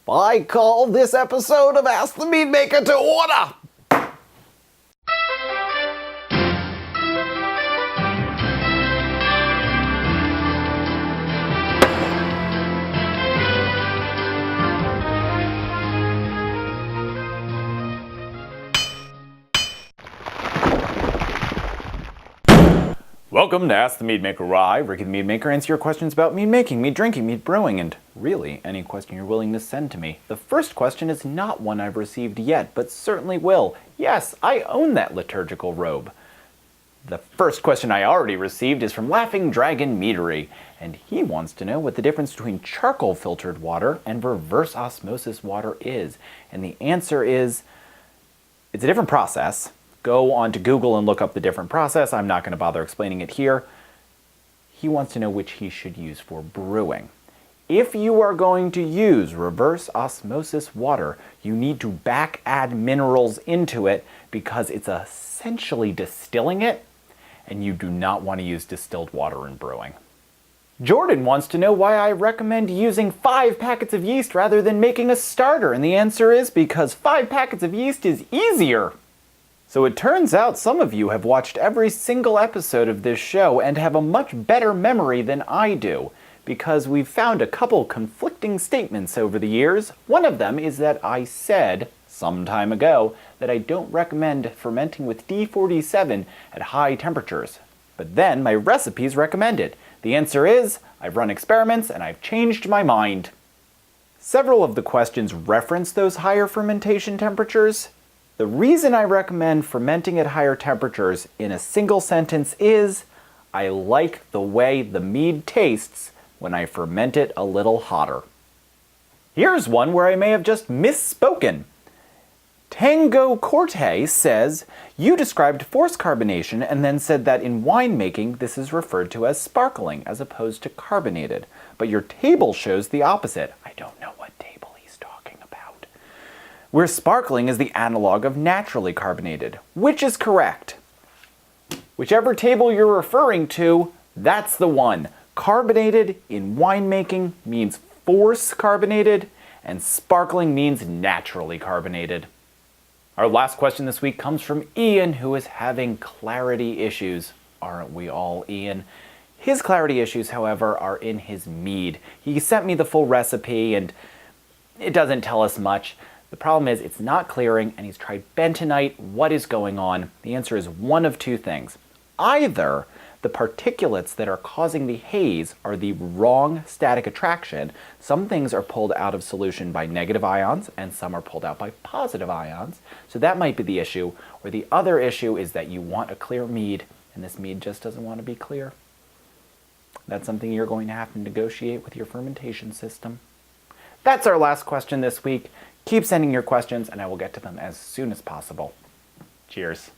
I call this episode of Ask the Meadmaker to order! Welcome to Ask the Meadmaker, where I, Ricky the Meadmaker, answer your questions about mead making, mead drinking, mead brewing, and really any question you're willing to send to me. The first question is not one I've received yet, but certainly will. Yes, I own that liturgical robe. The first question I already received is from Laughing Dragon Meadery, and he wants to know what the difference between charcoal filtered water and reverse osmosis water is. And the answer is, it's a different process. Go on to Google and look up the different process. I'm not going to bother explaining it here. He wants to know which he should use for brewing. If you are going to use reverse osmosis water, you need to back add minerals into it because it's essentially distilling it, and you do not want to use distilled water in brewing. Jordan wants to know why I recommend using 5 packets of yeast rather than making a starter, and the answer is because 5 packets of yeast is easier. So it turns out some of you have watched every single episode of this show and have a much better memory than I do, because we've found a couple conflicting statements over the years. One of them is that I said, some time ago, that I don't recommend fermenting with D47 at high temperatures. But then my recipes recommend it. The answer is, I've run experiments and I've changed my mind. Several of the questions reference those higher fermentation temperatures. The reason I recommend fermenting at higher temperatures in a single sentence is, I like the way the mead tastes when I ferment it a little hotter. Here's one where I may have just misspoken. Tango Corte says, you described forced carbonation and then said that in winemaking this is referred to as sparkling as opposed to carbonated, but your table shows the opposite. I don't know what table he's talking about. Where sparkling is the analog of naturally carbonated. Which is correct? Whichever table you're referring to, that's the one. Carbonated in winemaking means force carbonated, and sparkling means naturally carbonated. Our last question this week comes from Ian, who is having clarity issues. Aren't we all, Ian? His clarity issues, however, are in his mead. He sent me the full recipe, and it doesn't tell us much. The problem is it's not clearing, and he's tried bentonite. What is going on? The answer is one of two things. Either the particulates that are causing the haze are the wrong static attraction. Some things are pulled out of solution by negative ions, and some are pulled out by positive ions. So that might be the issue. Or the other issue is that you want a clear mead, and this mead just doesn't want to be clear. That's something you're going to have to negotiate with your fermentation system. That's our last question this week. Keep sending your questions, and I will get to them as soon as possible. Cheers.